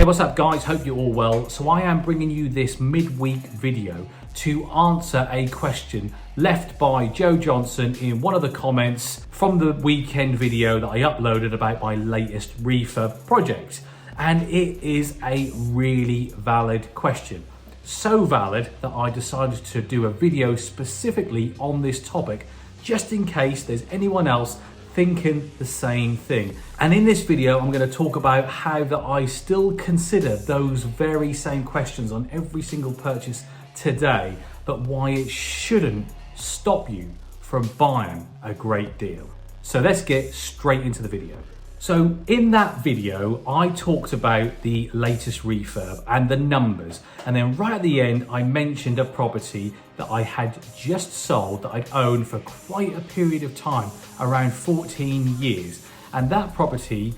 What's up guys, hope you're all well. So I am bringing you this midweek video to answer a question left by Joe Johnson in one of the comments from the weekend video that I uploaded about my latest refurb project. And it is a really valid question. So valid that I decided to do a video specifically on this topic, just in case there's anyone else thinking the same thing. And in this video, I'm going to talk about how that I still consider those very same questions on every single purchase today, but why it shouldn't stop you from buying a great deal. So let's get straight into the video. So in that video, I talked about the latest refurb and the numbers. And then right at the end, I mentioned a property that I had just sold that I'd owned for quite a period of time, around 14 years. And that property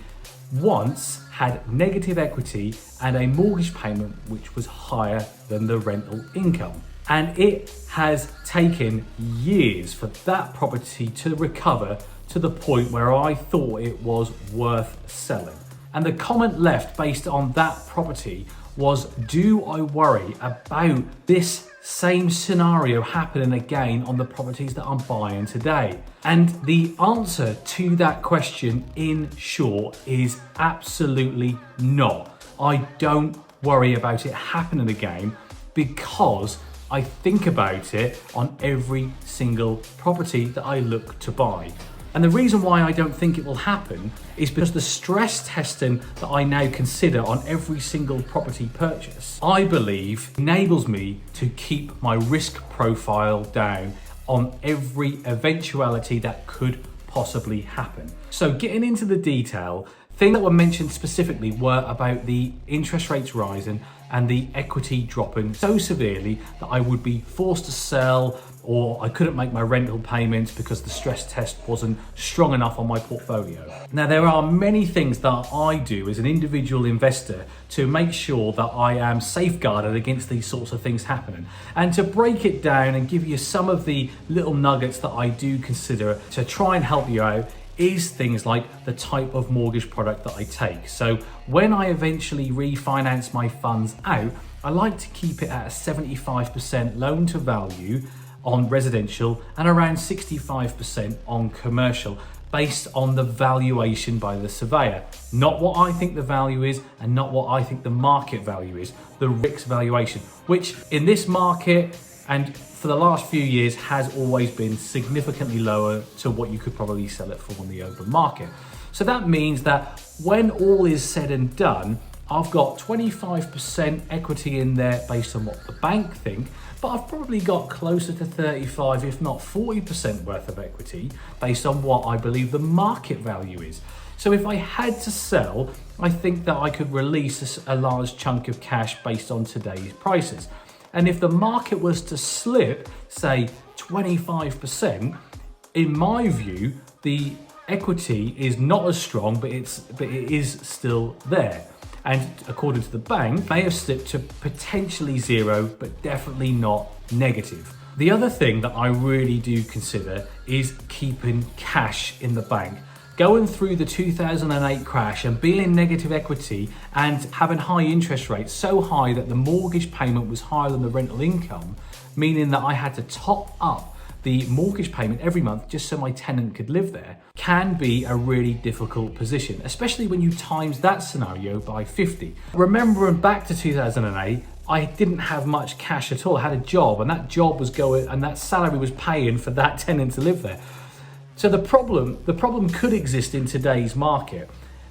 once had negative equity and a mortgage payment which was higher than the rental income. And it has taken years for that property to recover to the point where I thought it was worth selling. And the comment left based on that property was, do I worry about this same scenario happening again on the properties that I'm buying today? And the answer to that question, in short, is absolutely not. I don't worry about it happening again because I think about it on every single property that I look to buy. And the reason why I don't think it will happen is because the stress testing that I now consider on every single property purchase, I believe enables me to keep my risk profile down on every eventuality that could possibly happen. So getting into the detail, things that were mentioned specifically were about the interest rates rising and the equity dropping so severely that I would be forced to sell, or I couldn't make my rental payments because the stress test wasn't strong enough on my portfolio. Now, there are many things that I do as an individual investor to make sure that I am safeguarded against these sorts of things happening. And to break it down and give you some of the little nuggets that I do consider to try and help you out is things like the type of mortgage product that I take. So when I eventually refinance my funds out, I like to keep it at a 75% loan to value on residential and around 65% on commercial, based on the valuation by the surveyor. Not what I think the value is and not what I think the market value is, the RICS valuation, which in this market and for the last few years has always been significantly lower to what you could probably sell it for on the open market. So that means that when all is said and done, I've got 25% equity in there based on what the bank think, but I've probably got closer to 35, if not 40% worth of equity based on what I believe the market value is. So if I had to sell, I think that I could release a large chunk of cash based on today's prices. And if the market was to slip, say 25%, in my view, the equity is not as strong, but it is still there. And according to the bank, may have slipped to potentially zero, but definitely not negative. The other thing that I really do consider is keeping cash in the bank. Going through the 2008 crash and being in negative equity and having high interest rates, so high that the mortgage payment was higher than the rental income, meaning that I had to top up the mortgage payment every month just so my tenant could live there, can be a really difficult position, especially when you times that scenario by 50. Remembering back to 2008, I didn't have much cash at all. I had a job and that job was going, and that salary was paying for that tenant to live there. So the problem could exist in today's market.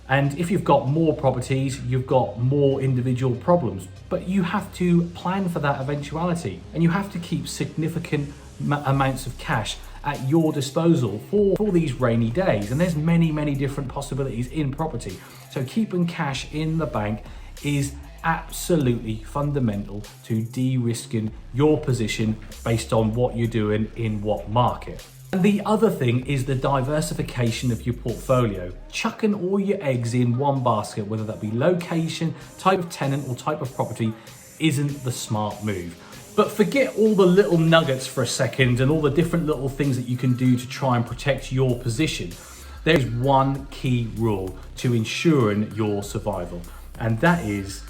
And if you've got more properties, you've got more individual problems, but you have to plan for that eventuality, and you have to keep significant amounts of cash at your disposal for these rainy days. And there's many different possibilities in property. So keeping cash in the bank is absolutely fundamental to de-risking your position based on what you're doing in what market. And the other thing is the diversification of your portfolio. Chucking all your eggs in one basket, whether that be location, type of tenant, or type of property, isn't the smart move. But forget all the little nuggets for a second and all the different little things that you can do to try and protect your position. There's one key rule to ensuring your survival, and that is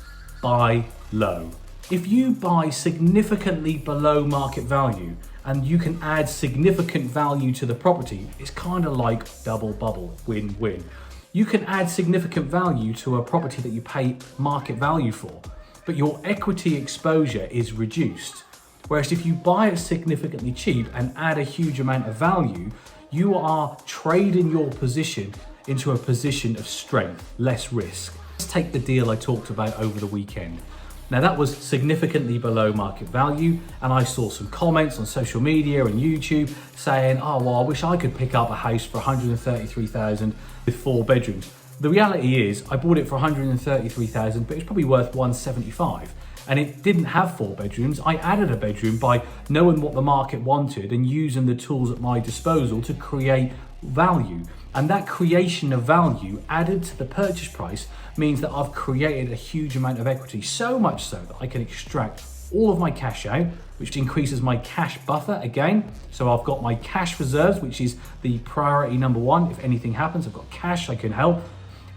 buy low. If you buy significantly below market value and you can add significant value to the property, it's kind of like double bubble, win-win. You can add significant value to a property that you pay market value for, but your equity exposure is reduced. Whereas if you buy it significantly cheap and add a huge amount of value, you are trading your position into a position of strength, less risk. Let's take the deal I talked about over the weekend. Now that was significantly below market value, and I saw some comments on social media and YouTube saying, oh, well, I wish I could pick up a house for 133,000 with 4 bedrooms. The reality is I bought it for 133,000, but it's probably worth 175. And it didn't have 4 bedrooms. I added a bedroom by knowing what the market wanted and using the tools at my disposal to create value. And that creation of value added to the purchase price means that I've created a huge amount of equity, so much so that I can extract all of my cash out, which increases my cash buffer again. So I've got my cash reserves, which is the priority number one. If anything happens, I've got cash I can help.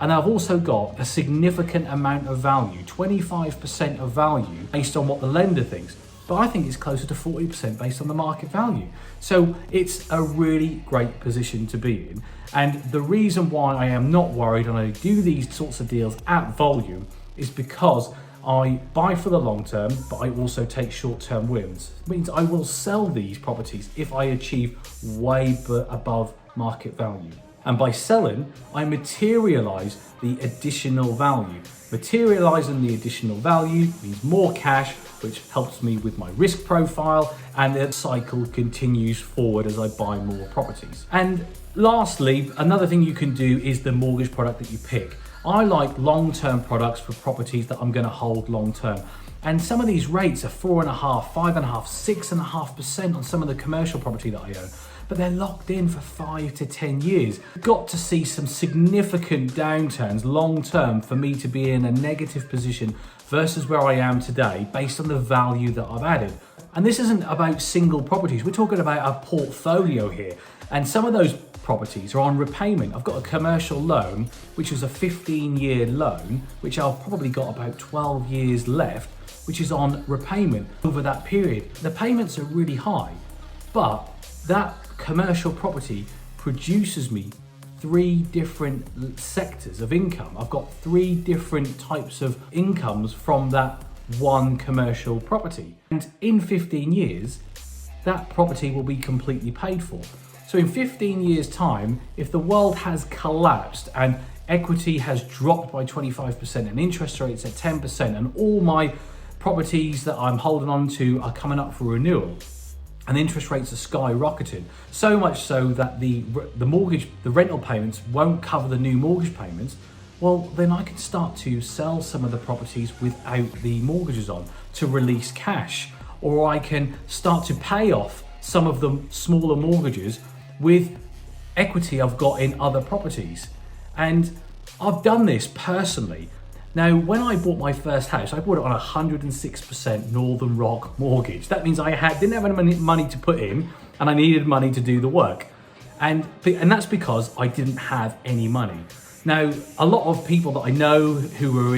And I've also got a significant amount of value, 25% of value based on what the lender thinks. But I think it's closer to 40% based on the market value. So it's a really great position to be in. And the reason why I am not worried and I do these sorts of deals at volume is because I buy for the long term, but I also take short-term wins. It means I will sell these properties if I achieve way above market value. And by selling, I materialize the additional value. Materializing the additional value means more cash, which helps me with my risk profile, and the cycle continues forward as I buy more properties. And lastly, another thing you can do is the mortgage product that you pick. I like long-term products for properties that I'm going to hold long-term. And some of these rates are 4.5%, 5.5%, 6.5% on some of the commercial property that I own. But they're locked in for 5 to 10 years. Got to see some significant downturns long term for me to be in a negative position versus where I am today based on the value that I've added. And this isn't about single properties, we're talking about a portfolio here. And some of those properties are on repayment. I've got a commercial loan, which was a 15-year loan, which I've probably got about 12 years left, which is on repayment over that period. The payments are really high, but that commercial property produces me 3 different sectors of income. I've got 3 different types of incomes from that one commercial property. And in 15 years, that property will be completely paid for. So in 15 years' time, if the world has collapsed and equity has dropped by 25% and interest rates at 10% and all my properties that I'm holding on to are coming up for renewal, and interest rates are skyrocketing, so much so that the rental payments won't cover the new mortgage payments, well, then I can start to sell some of the properties without the mortgages on to release cash. Or I can start to pay off some of the smaller mortgages with equity I've got in other properties. And I've done this personally. Now, when I bought my first house, I bought it on 106% Northern Rock mortgage. That means I didn't have any money to put in, and I needed money to do the work. And that's because I didn't have any money. Now, a lot of people that I know who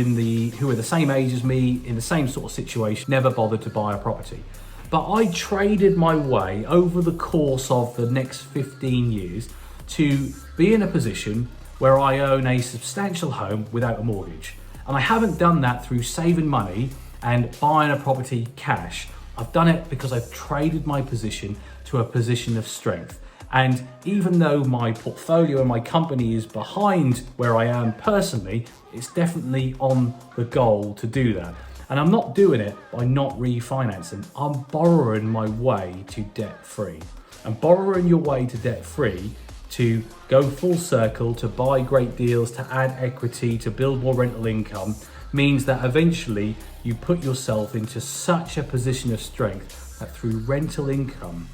are the same age as me, in the same sort of situation, never bothered to buy a property. But I traded my way over the course of the next 15 years to be in a position where I own a substantial home without a mortgage. And I haven't done that through saving money and buying a property cash. I've done it because I've traded my position to a position of strength. And even though my portfolio and my company is behind where I am personally, it's definitely on the goal to do that. And I'm not doing it by not refinancing. I'm borrowing my way to debt free. And borrowing your way to debt free, to go full circle, to buy great deals, to add equity, to build more rental income, means that eventually you put yourself into such a position of strength that through rental income,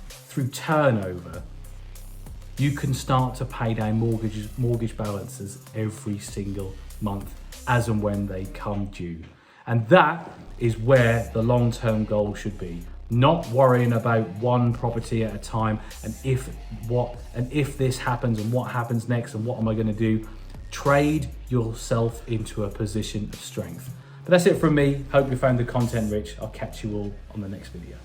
through turnover, you can start to pay down mortgage balances every single month as and when they come due. And that is where the long-term goal should be. Not worrying about one property at a time and if this happens and what happens next and what am I going to do. Trade yourself into a position of strength, But that's it from me. Hope you found the content rich. I'll catch you all on the next video.